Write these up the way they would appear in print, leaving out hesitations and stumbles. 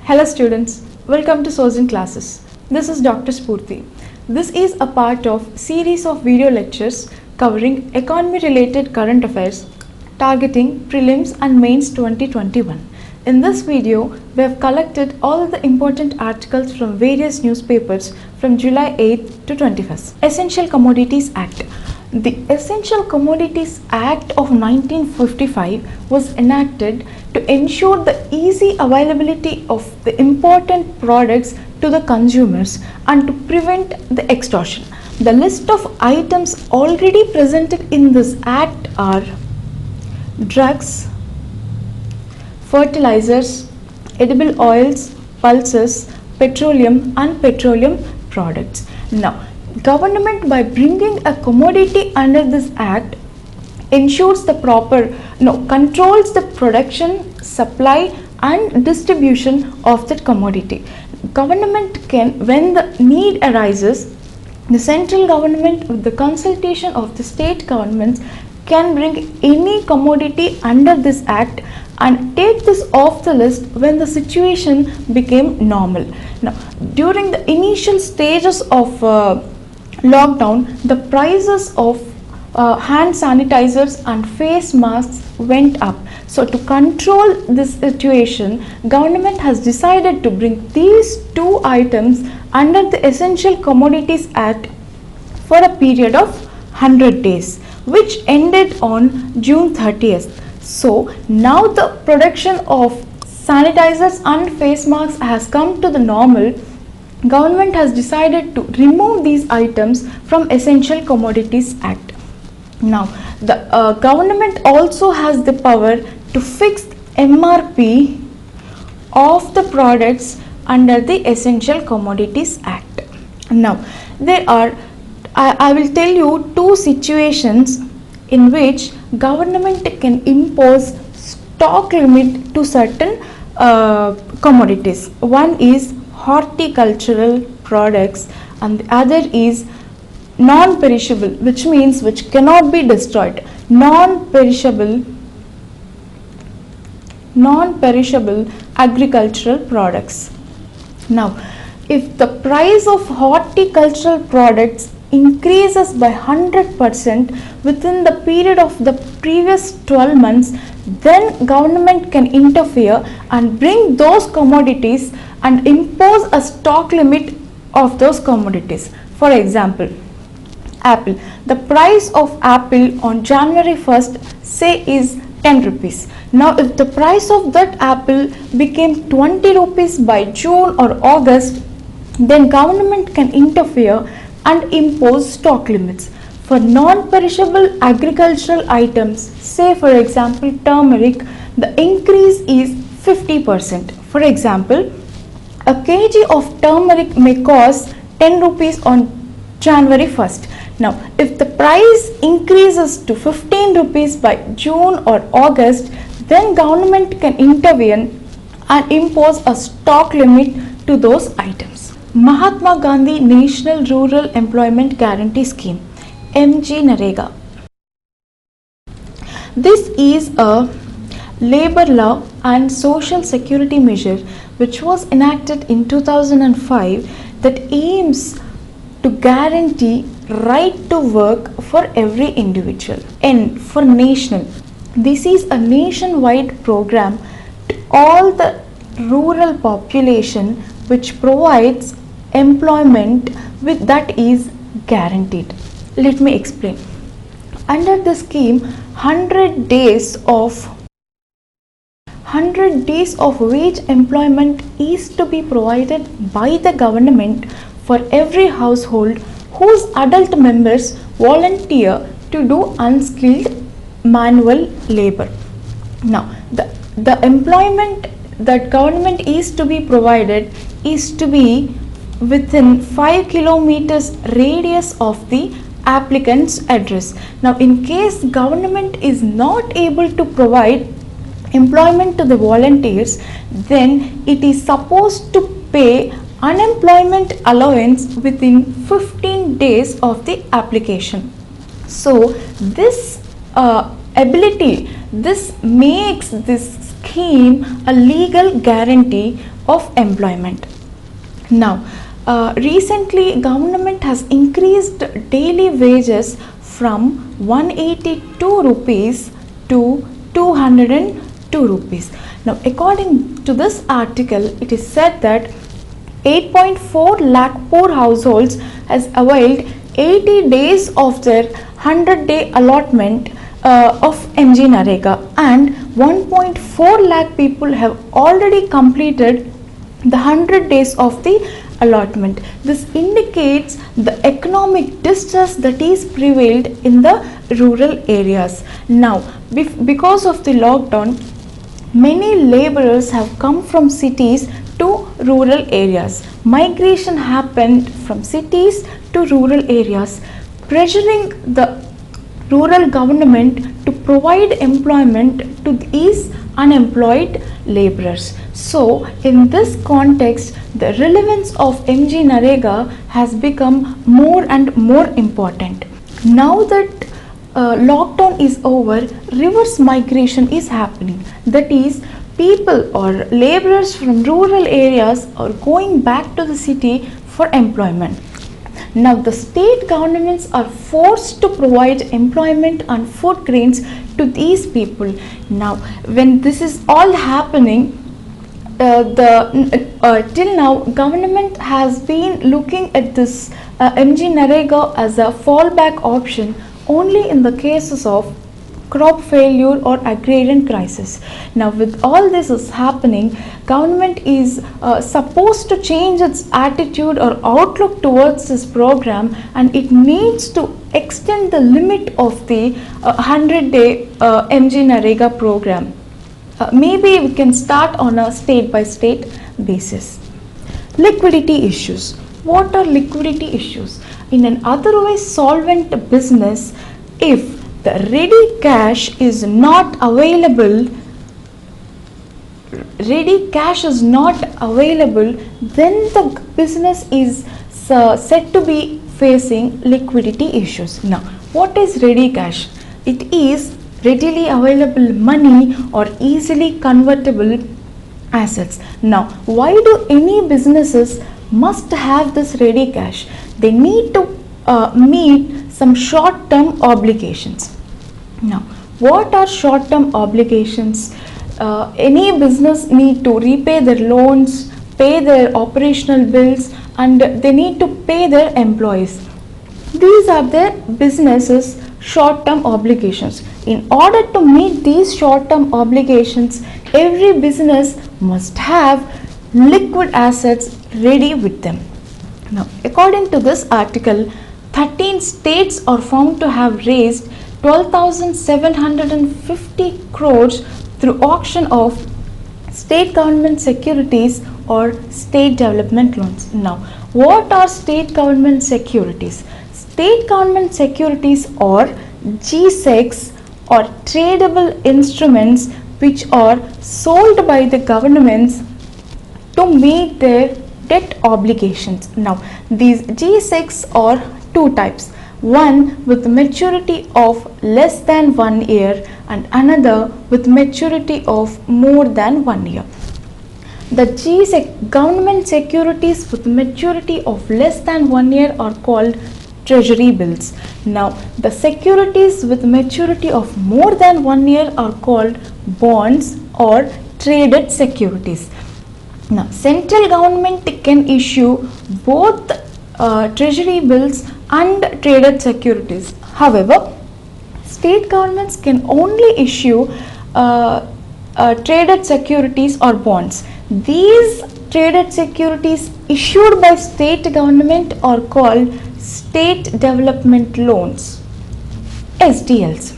Hello students, welcome to Sourcing Classes. This is Dr. Spurti. This is a part of series of video lectures covering economy related current affairs targeting prelims and mains 2021. In this video, we have collected all the important articles from various newspapers from July 8th to 21st. Essential Commodities Act. The Essential Commodities Act of 1955 was enacted to ensure the easy availability of the important products to the consumers and to prevent the extortion. The list of items already presented in this act are drugs, fertilizers, edible oils, pulses, petroleum and petroleum products. Now, government by bringing a commodity under this act ensures the controls the production, supply and distribution of that commodity. Government can, when the need arises, the central government with the consultation of the state governments can bring any commodity under this act and take this off the list when the situation became normal. Now, during the initial stages of lockdown, the prices of hand sanitizers and face masks went up. So to control this situation, government has decided to bring these two items under the Essential Commodities Act for a period of 100 days, which ended on June 30th. So now the production of sanitizers and face masks has come to the normal. Government has decided to remove these items from Essential Commodities Act. Now, the government also has the power to fix MRP of the products under the Essential Commodities Act. Now, there are, I will tell you two situations in which government can impose stock limit to certain commodities. One is horticultural products and the other is non-perishable, which means which cannot be destroyed. Non-perishable agricultural products. Now, if the price of horticultural products increases by 100% within the period of the previous 12 months, then government can interfere and bring those commodities and impose a stock limit of those commodities. For example, apple. The price of apple on January 1st say is 10 rupees. Now if the price of that apple became 20 rupees by June or August, then government can interfere and impose stock limits. For non-perishable agricultural items, say for example turmeric, the increase is 50%. For example, a kg of turmeric may cost 10 rupees on January 1st. Now, if the price increases to 15 rupees by June or August, then government can intervene and impose a stock limit to those items. Mahatma Gandhi National Rural Employment Guarantee Scheme, MG-NREGA. This is a labor law and social security measure which was enacted in 2005 that aims to guarantee right to work for every individual. And for national, this is a nationwide program to all the rural population which provides employment with that is guaranteed. Let me explain. Under the scheme, 100 days of wage employment is to be provided by the government for every household whose adult members volunteer to do unskilled manual labor. Now, the employment that government is to be provided is to be within 5 kilometers radius of the applicant's address. Now, in case government is not able to provide employment to the volunteers, then it is supposed to pay unemployment allowance within 15 days of the application. So this ability, this makes this scheme a legal guarantee of employment. Now, recently government has increased daily wages from 182 rupees to 202 rupees. Now, according to this article, it is said that 8.4 lakh poor households has availed 80 days of their 100-day allotment of MG Narega, and 1.4 lakh people have already completed the 100 days of the allotment. This indicates the economic distress that is prevailed in the rural areas. Now, because of the lockdown, many laborers have come from cities to rural areas. Migration happened from cities to rural areas, pressuring the rural government to provide employment to these unemployed laborers. So, in this context, the relevance of MG Narega has become more and more important. Now that lockdown is over, reverse migration is happening. That is, people or laborers from rural areas are going back to the city for employment. Now, the state governments are forced to provide employment and food grains to these people. Now, when this is all happening, till now, government has been looking at this MG Narega as a fallback option only in the cases of crop failure or agrarian crisis. Now, with all this is happening, government is supposed to change its attitude or outlook towards this program, and it needs to extend the limit of the 100-day MG Narega program. Maybe we can start on a state-by-state basis. Liquidity issues. What are liquidity issues? In an otherwise solvent business, if the ready cash is not available, then the business is said to be facing liquidity issues. Now, what is ready cash? It is readily available money or easily convertible assets. Now, why do any businesses must have this ready cash? They need to meet some short-term obligations. Now, what are short-term obligations? Any business need to repay their loans, pay their operational bills, and they need to pay their employees. These are their businesses' short-term obligations. In order to meet these short-term obligations, every business must have liquid assets ready with them. Now, according to this article, 13 states are found to have raised 12,750 crores through auction of state government securities or state development loans. Now, what are state government securities? State government securities are G-Secs or tradable instruments which are sold by the governments to meet their debt obligations. Now, these G-Secs are two types. One with maturity of less than 1 year and another with maturity of more than 1 year. The G-Sec government securities with maturity of less than 1 year are called treasury bills. Now, the securities with maturity of more than 1 year are called bonds or traded securities. Now, central government can issue both treasury bills and traded securities. However, state governments can only issue traded securities or bonds. These traded securities issued by state government are called state development loans, SDLs.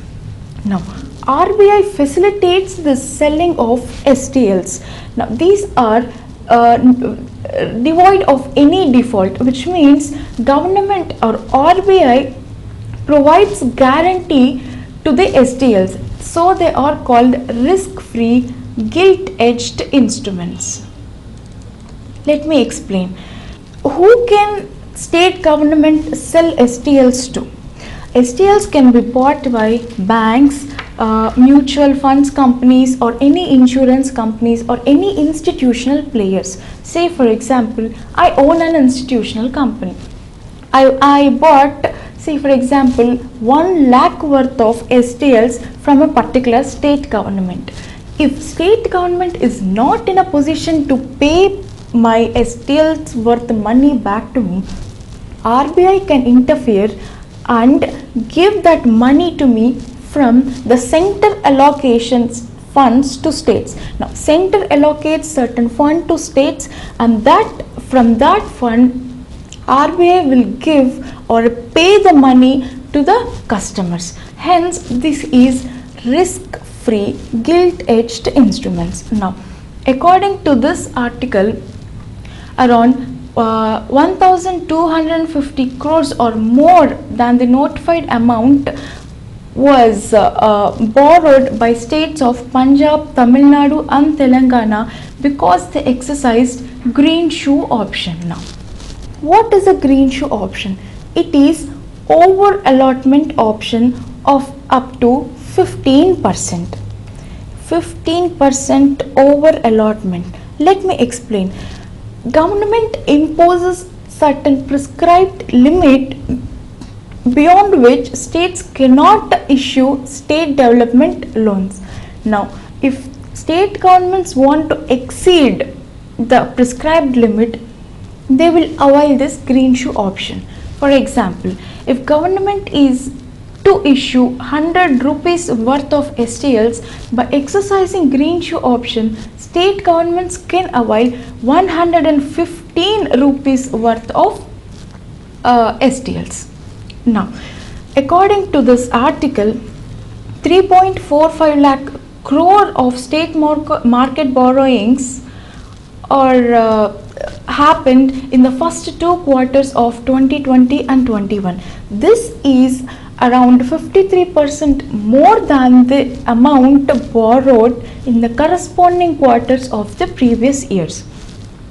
Now, RBI facilitates the selling of SDLs. Now, these are devoid of any default, which means government or RBI provides guarantee to the SDLs. So, they are called risk-free, gilt-edged instruments. Let me explain. Who can state government sell SDLs to? SDLs can be bought by banks, mutual funds companies or any insurance companies or any institutional players. Say for example, I own an institutional company. I bought, say for example, 1 lakh worth of STLs from a particular state government. If state government is not in a position to pay my STLs worth money back to me, RBI can interfere and give that money to me from the center allocations funds to states. Now center allocates certain fund to states, and that from that fund RBI will give or pay the money to the customers. Hence this is risk free gilt edged instruments. Now according to this article, around 1250 crores or more than the notified amount was borrowed by states of Punjab, Tamil Nadu and Telangana because they exercised green shoe option. Now, what is a green shoe option? It is over allotment option of up to 15%. 15% over allotment. Let me explain. Government imposes certain prescribed limit beyond which states cannot issue state development loans. Now, if state governments want to exceed the prescribed limit, they will avail this green shoe option. For example, if government is to issue 100 rupees worth of STLs, by exercising green shoe option, state governments can avail 115 rupees worth of STLs. Now, according to this article, 3.45 lakh crore of state market borrowings are happened in the first 2 quarters of 2020 and 21. This is around 53% more than the amount borrowed in the corresponding quarters of the previous years.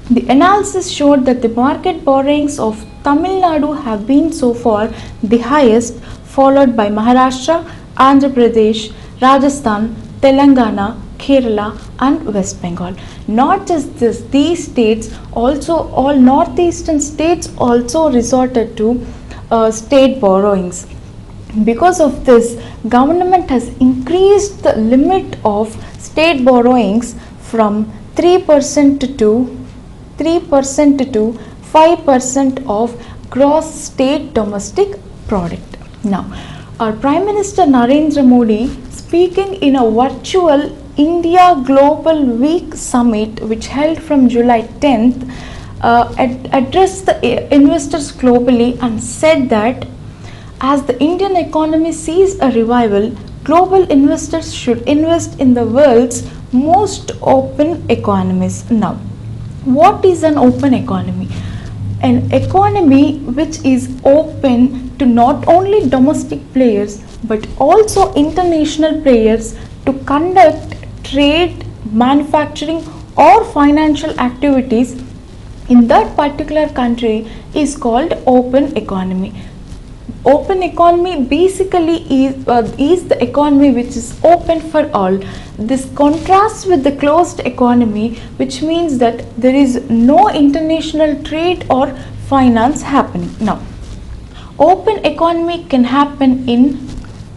The analysis showed that the market borrowings of Tamil Nadu have been so far the highest, followed by Maharashtra, Andhra Pradesh, Rajasthan, Telangana, Kerala and West Bengal. Not just this, these states also, all northeastern states also resorted to state borrowings. Because of this, government has increased the limit of state borrowings from 3% to 5% of gross state domestic product. Now, our Prime Minister Narendra Modi, speaking in a virtual India Global Week Summit which held from July 10th, addressed the investors globally and said that as the Indian economy sees a revival, global investors should invest in the world's most open economies. Now, what is an open economy? An economy which is open to not only domestic players but also international players to conduct trade, manufacturing or financial activities in that particular country is called open economy. Open economy basically is the economy which is open for all. This contrasts with the closed economy, which means that there is no international trade or finance happening. Now, open economy can happen in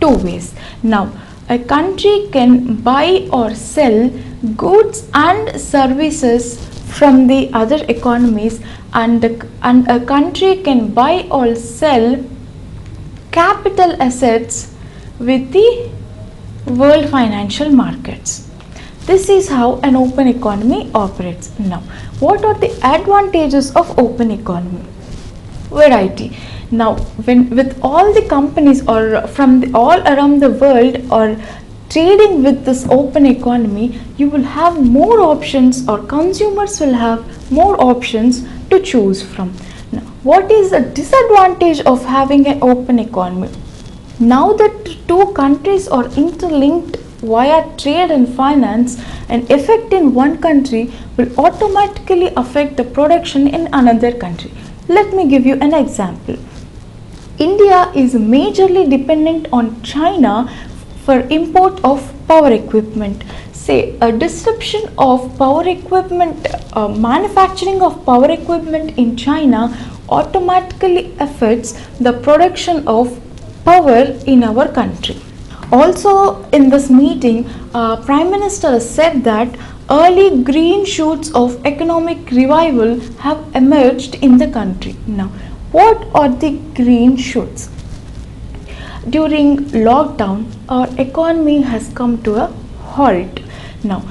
2 ways. Now, a country can buy or sell goods and services from the other economies, and a country can buy or sell capital assets with the world financial markets. This is how an open economy operates. Now, what are the advantages of open economy? Variety. Now, when with all the companies or from all around the world or trading with this open economy, you will have more options, or consumers will have more options to choose from. Now, what is the disadvantage of having an open economy? Now that 2 countries are interlinked via trade and finance, an effect in one country will automatically affect the production in another country. Let me give you an example. India is majorly dependent on China for import of power equipment. Say a disruption of power equipment, manufacturing of power equipment in China automatically affects the production of power in our country. Also in this meeting, Prime Minister said that early green shoots of economic revival have emerged in the country. Now, what are the green shoots? During lockdown, our economy has come to a halt. Now,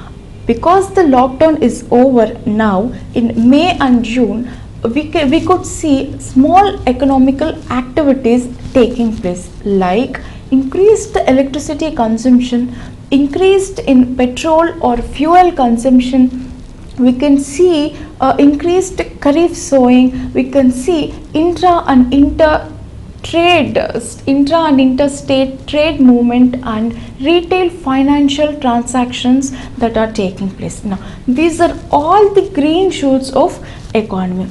because the lockdown is over now, in May and June, we could see small economical activities taking place, like increased electricity consumption, increased in petrol or fuel consumption. We can see increased kharif sowing. We can see intra and interstate trade movement and retail financial transactions that are taking place. Now, these are all the green shoots of economy.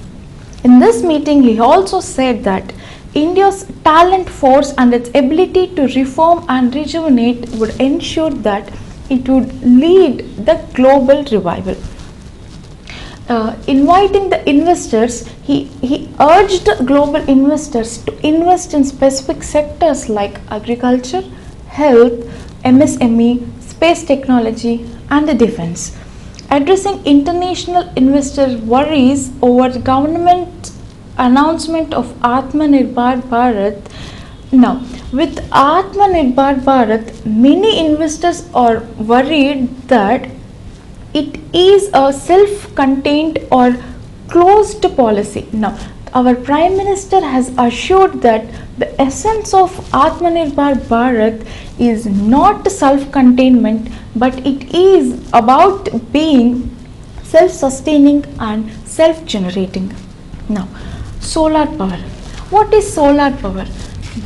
In this meeting, he also said that India's talent force and its ability to reform and rejuvenate would ensure that it would lead the global revival. Inviting the investors, he urged global investors to invest in specific sectors like agriculture, health, MSME, space technology and the defense. Addressing international investor worries over the government announcement of Atmanirbhar Bharat. Now, with Atmanirbhar Bharat, many investors are worried that it is a self-contained or closed policy. Now, our Prime Minister has assured that the essence of Atmanirbhar Bharat is not self-containment, but it is about being self-sustaining and self-generating. Now, solar power. What is solar power?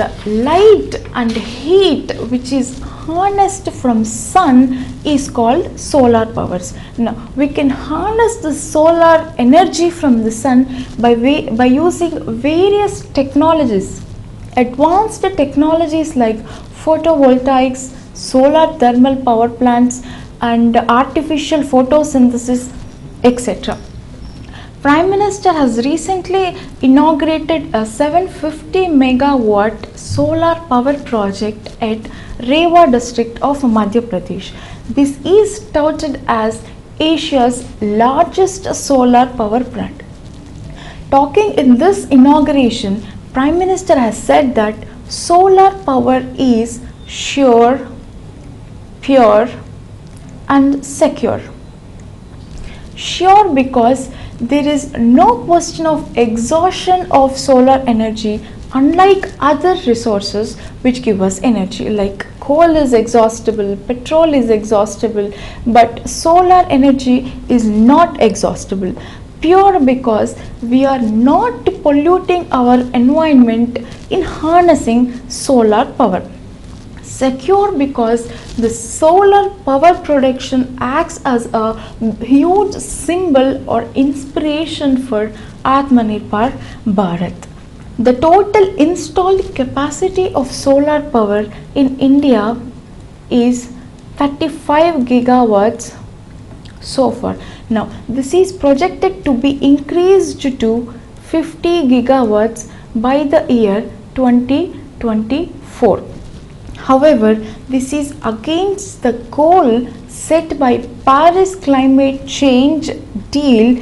The light and heat which is harnessed from sun is called solar powers. Now, we can harness the solar energy from the sun by using various technologies. Advanced technologies like photovoltaics, solar thermal power plants and artificial photosynthesis, etc. Prime Minister has recently inaugurated a 750 megawatt solar power project at Rewa district of Madhya Pradesh. This is touted as Asia's largest solar power plant. Talking in this inauguration, Prime Minister has said that solar power is sure, pure and secure. Sure because there is no question of exhaustion of solar energy, unlike other resources which give us energy, like coal is exhaustible, petrol is exhaustible, but solar energy is not exhaustible. Pure because we are not polluting our environment in harnessing solar power. Secure because the solar power production acts as a huge symbol or inspiration for Atmanirbhar Bharat. The total installed capacity of solar power in India is 35 gigawatts so far. Now, this is projected to be increased to 50 gigawatts by the year 2024. However, this is against the goal set by Paris Climate Change Deal,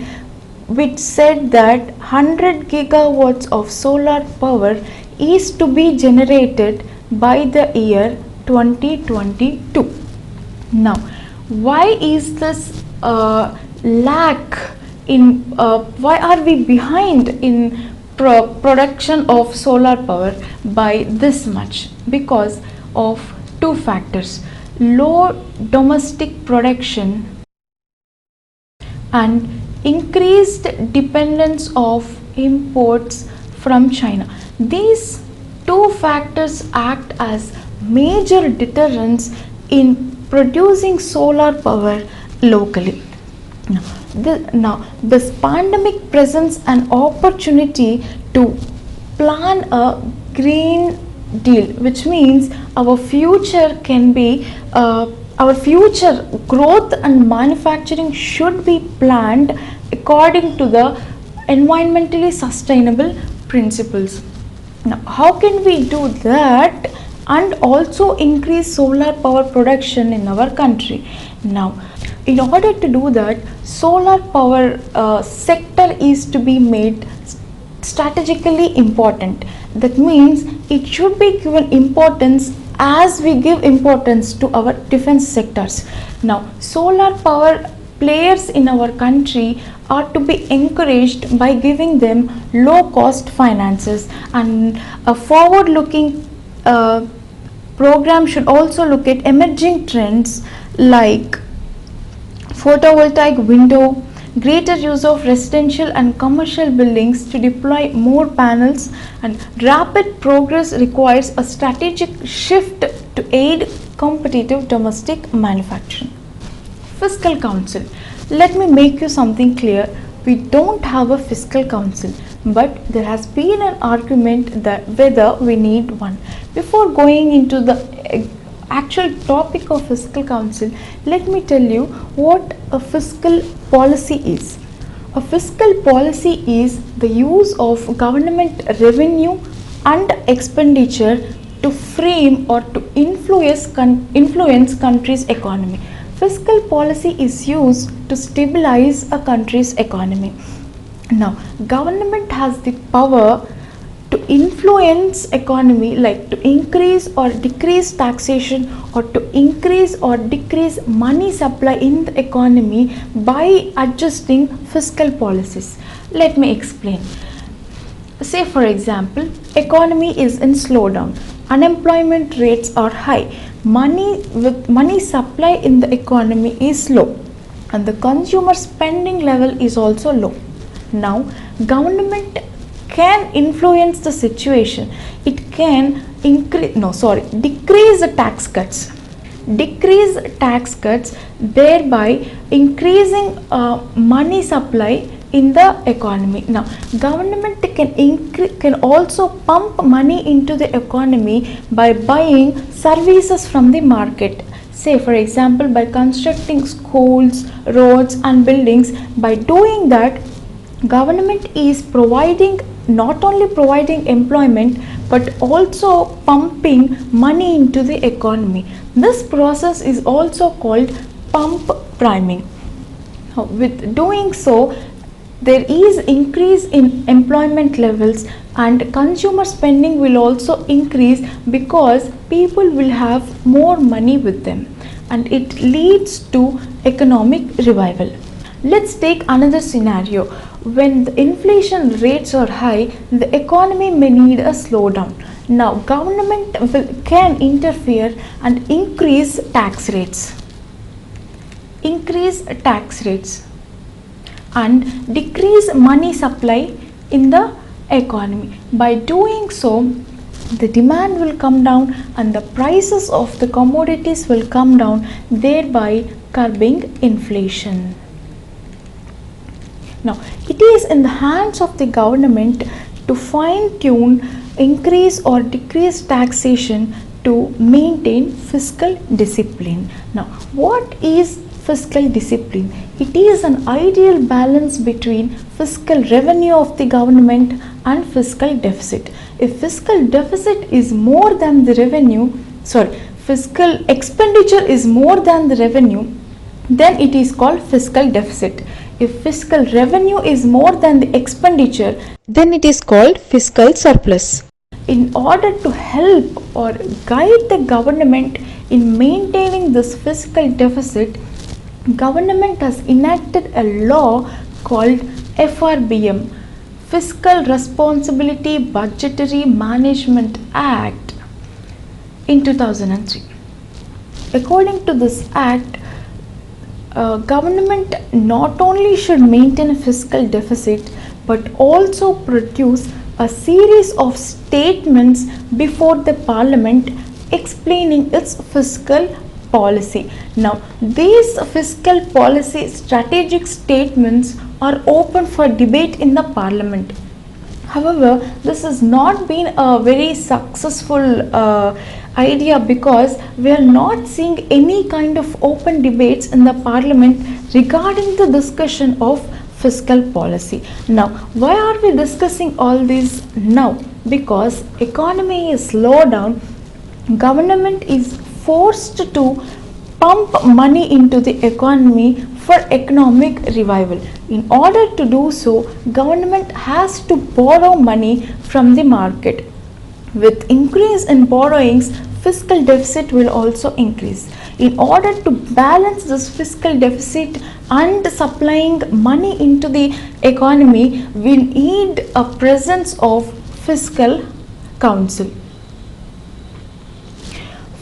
which said that 100 gigawatts of solar power is to be generated by the year 2022. Now, why is this lack in, why are we behind in production of solar power by this much? Because of two factors: low domestic production and increased dependence of imports from China. These two factors act as major deterrents in producing solar power locally. Now, this pandemic presents an opportunity to plan a green deal, which means our future can be our future growth and manufacturing should be planned according to the environmentally sustainable principles. Now, how can we do that and also increase solar power production in our country? Now, in order to do that, solar power sector is to be made strategically important. That means it should be given importance as we give importance to our defense sectors. Now, solar power players in our country are to be encouraged by giving them low cost finances, and a forward looking program should also look at emerging trends like photovoltaic window, greater use of residential and commercial buildings to deploy more panels, and rapid progress requires a strategic shift to aid competitive domestic manufacturing. Fiscal Council. Let me make you something clear. We don't have a fiscal council, but there has been an argument that whether we need one. Before going into the actual topic of fiscal council, let me tell you what a fiscal policy is. A fiscal policy is the use of government revenue and expenditure to frame or to influence country's economy. Fiscal policy is used to stabilize a country's economy. Now, government has the power to influence economy, like to increase or decrease taxation or to increase or decrease money supply in the economy by adjusting fiscal policies. Let me explain. Say for example, economy is in slowdown, unemployment rates are high, money supply in the economy is low, and the consumer spending level is also low. Now, government can influence the situation. It can decrease the tax cuts, thereby increasing money supply in the economy. Now, government can also pump money into the economy by buying services from the market. Say for example, by constructing schools, roads and buildings. By doing that, government is not only providing employment but also pumping money into the economy. This process is also called pump priming. With doing so, there is increase in employment levels and consumer spending will also increase because people will have more money with them, and it leads to economic revival. Let's take another scenario. When the inflation rates are high, the economy may need a slowdown. Now, government can interfere and increase tax rates and decrease money supply in the economy. By doing so, the demand will come down and the prices of the commodities will come down, thereby curbing inflation. Now, it is in the hands of the government to fine-tune, increase or decrease taxation to maintain fiscal discipline. Now, what is fiscal discipline? It is an ideal balance between fiscal revenue of the government and fiscal deficit. If fiscal deficit is more than the revenue, fiscal expenditure is more than the revenue, then it is called fiscal deficit. If fiscal revenue is more than the expenditure, then it is called fiscal surplus. In order to help or guide the government in maintaining this fiscal deficit, government has enacted a law called FRBM, Fiscal Responsibility Budgetary Management Act, in 2003. According to this act, government not only should maintain a fiscal deficit but also produce a series of statements before the parliament explaining its fiscal policy. Now, these fiscal policy strategic statements are open for debate in the parliament. However, this has not been a very successful idea because we are not seeing any kind of open debates in the parliament regarding the discussion of fiscal policy. Now, why are we discussing all this now? Because economy is slow down, government is forced to pump money into the economy for economic revival. In order to do so, government has to borrow money from the market. With increase in borrowings, fiscal deficit will also increase. In order to balance this fiscal deficit and supplying money into the economy, we need a presence of fiscal council.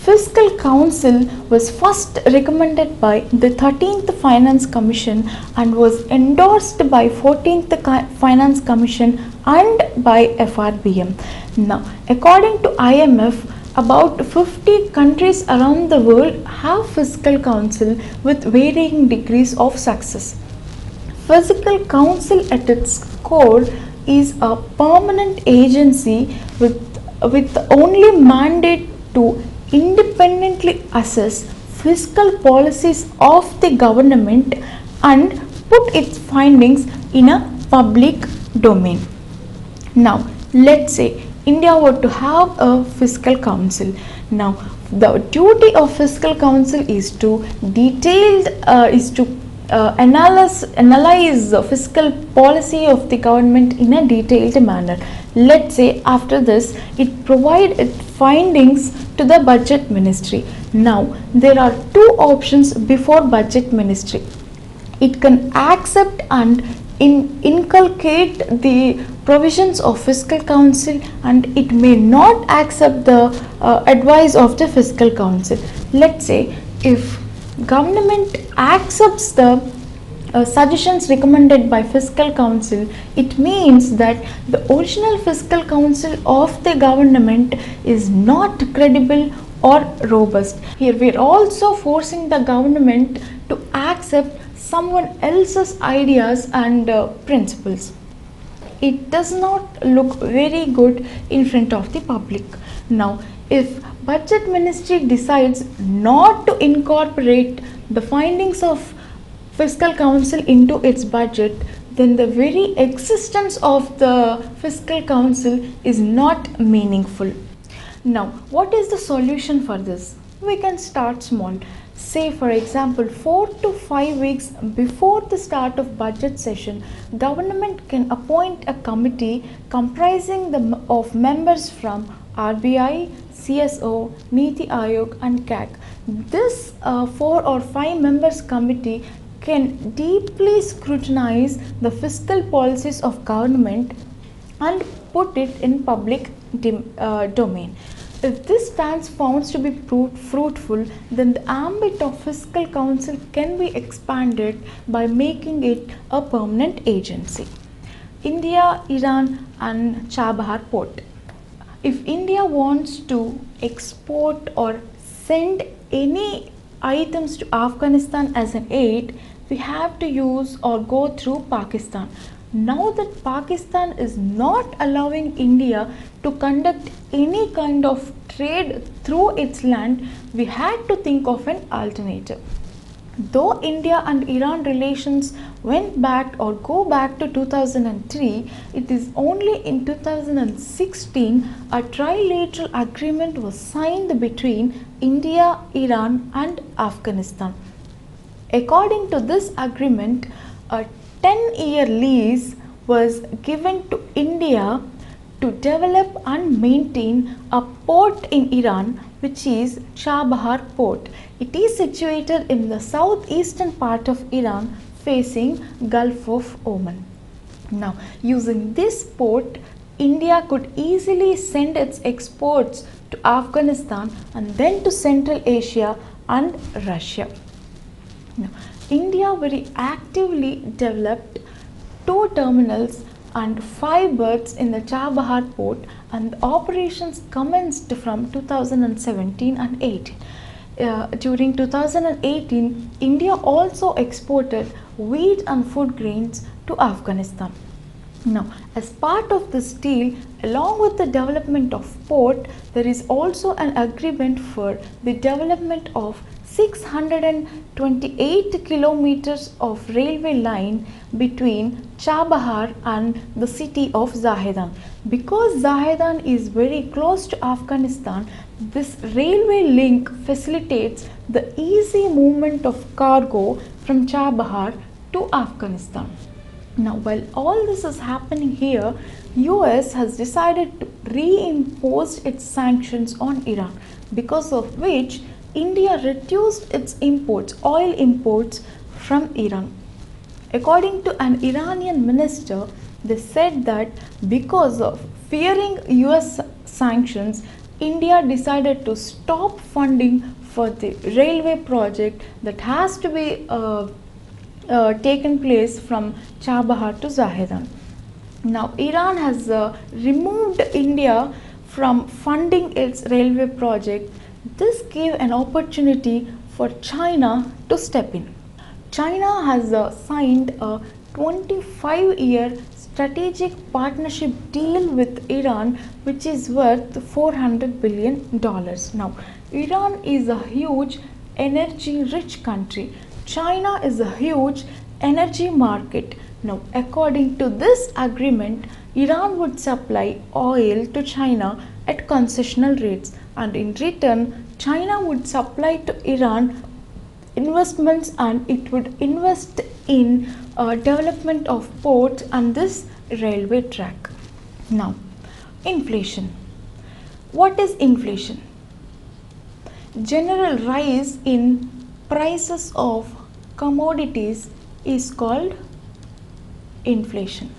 Fiscal Council was first recommended by the 13th Finance Commission and was endorsed by 14th Finance Commission and by FRBM. Now, according to IMF, about 50 countries around the world have Fiscal Council with varying degrees of success. Fiscal Council at its core is a permanent agency with the only mandate to independently assess fiscal policies of the government and put its findings in a public domain. Now, let's say India were to have a fiscal council. Now, the duty of fiscal council is to analyze the fiscal policy of the government in a detailed manner. Let's say after this, it provide its findings to the budget ministry. Now, there are two options before budget ministry. It can accept and inculcate the provisions of fiscal council, and it may not accept the advice of the fiscal council. Let's say if government accepts the suggestions recommended by fiscal council, it means that the original fiscal council of the government is not credible or robust. Here we are also forcing the government to accept someone else's ideas and principles. It does not look very good in front of the public. Now, if budget ministry decides not to incorporate the findings of fiscal council into its budget, then the very existence of the fiscal council is not meaningful. Now, what is the solution for this? We can start small. Say for example, 4 to 5 weeks before the start of budget session, government can appoint a committee comprising of members from RBI, CSO, Niti Aayog and CAG. This 4 or 5 members committee can deeply scrutinize the fiscal policies of government and put it in public domain. If this stands found to be fruitful, then the ambit of fiscal council can be expanded by making it a permanent agency. India, Iran and Chabahar Port. If India wants to export or send any items to Afghanistan as an aid, we have to use or go through Pakistan. Now that Pakistan is not allowing India to conduct any kind of trade through its land, we had to think of an alternative. Though India and Iran relations went back or go back to 2003, it is only in 2016 a trilateral agreement was signed between India, Iran and Afghanistan. According to this agreement, a 10-year lease was given to India to develop and maintain a port in Iran, which is Chabahar Port. It is situated in the southeastern part of Iran facing Gulf of Oman. Now, using this port, India could easily send its exports to Afghanistan and then to Central Asia and Russia. Now, India very actively developed 2 terminals and 5 berths in the Chabahar port, and the operations commenced from 2017 and 18. During 2018, India also exported wheat and food grains to Afghanistan. Now, as part of this deal, along with the development of port, there is also an agreement for the development of 628 kilometers of railway line between Chabahar and the city of Zahedan. Because Zahedan is very close to Afghanistan, this railway link facilitates the easy movement of cargo from Chabahar to Afghanistan. Now, while all this is happening here, US has decided to reimpose its sanctions on Iran, because of which India reduced its imports, oil imports from Iran. According to an Iranian minister, they said that because of fearing US sanctions, India decided to stop funding for the railway project that has to be taken place from Chabahar to Zahedan. Now, Iran has removed India from funding its railway project. This gave an opportunity for China to step in. China has signed a 25-year strategic partnership deal with Iran, which is worth $400 billion. Now, Iran is a huge energy rich country. China is a huge energy market. Now, according to this agreement, Iran would supply oil to China at concessional rates, and in return, China would supply to Iran investments, and it would invest in development of ports and this railway track. Now, inflation. What is inflation? General rise in prices of commodities is called inflation.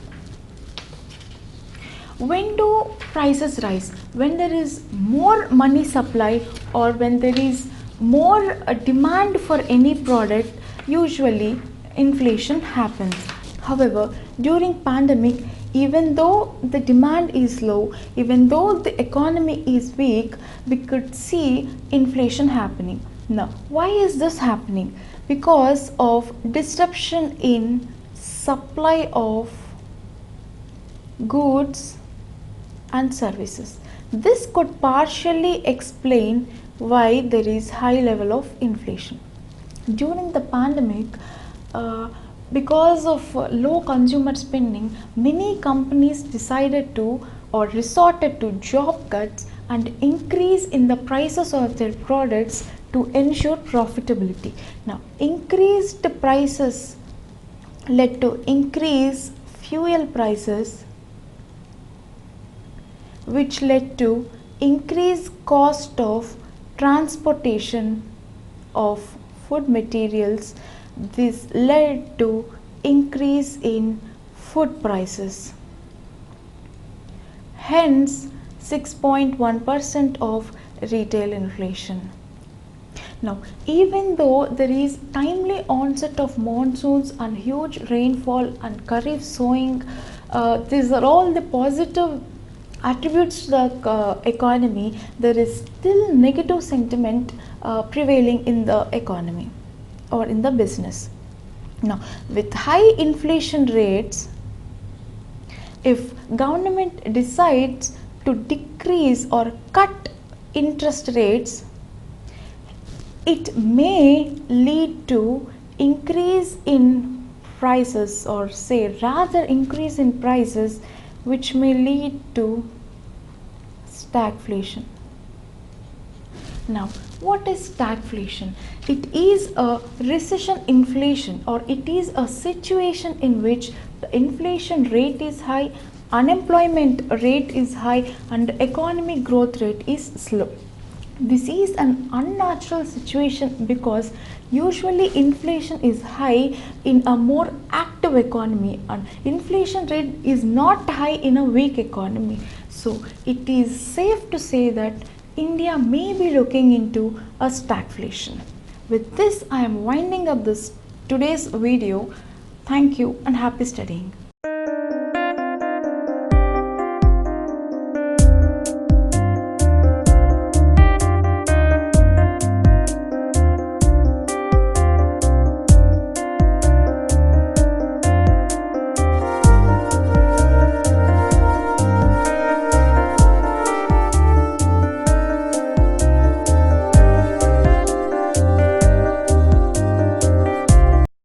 When do prices rise? When there is more money supply, or when there is more demand for any product, usually inflation happens. However, during pandemic, even though the demand is low, even though the economy is weak, we could see inflation happening. Now, why is this happening? Because of disruption in supply of goods and services. This could partially explain why there is high level of inflation. During the pandemic, because of low consumer spending, many companies decided to or resorted to job cuts and increase in the prices of their products to ensure profitability. Now, increased prices led to increased fuel prices, which led to increased cost of transportation of food materials. This led to increase in food prices. Hence, 6.1% of retail inflation. Now, even though there is timely onset of monsoons and huge rainfall and kharif sowing, these are all the positive attributes to the economy, there is still negative sentiment prevailing in the economy or in the business. Now, with high inflation rates, if government decides to decrease or cut interest rates, it may lead to increase in prices, or say rather increase in prices, which may lead to stagflation. Now, what is stagflation? It is a recession inflation, or it is a situation in which the inflation rate is high, unemployment rate is high, and the economic growth rate is slow. This is an unnatural situation because usually inflation is high in a more active economy, and inflation rate is not high in a weak economy. So it is safe to say that India may be looking into a stagflation. With this, I am winding up today's video. Thank you and happy studying.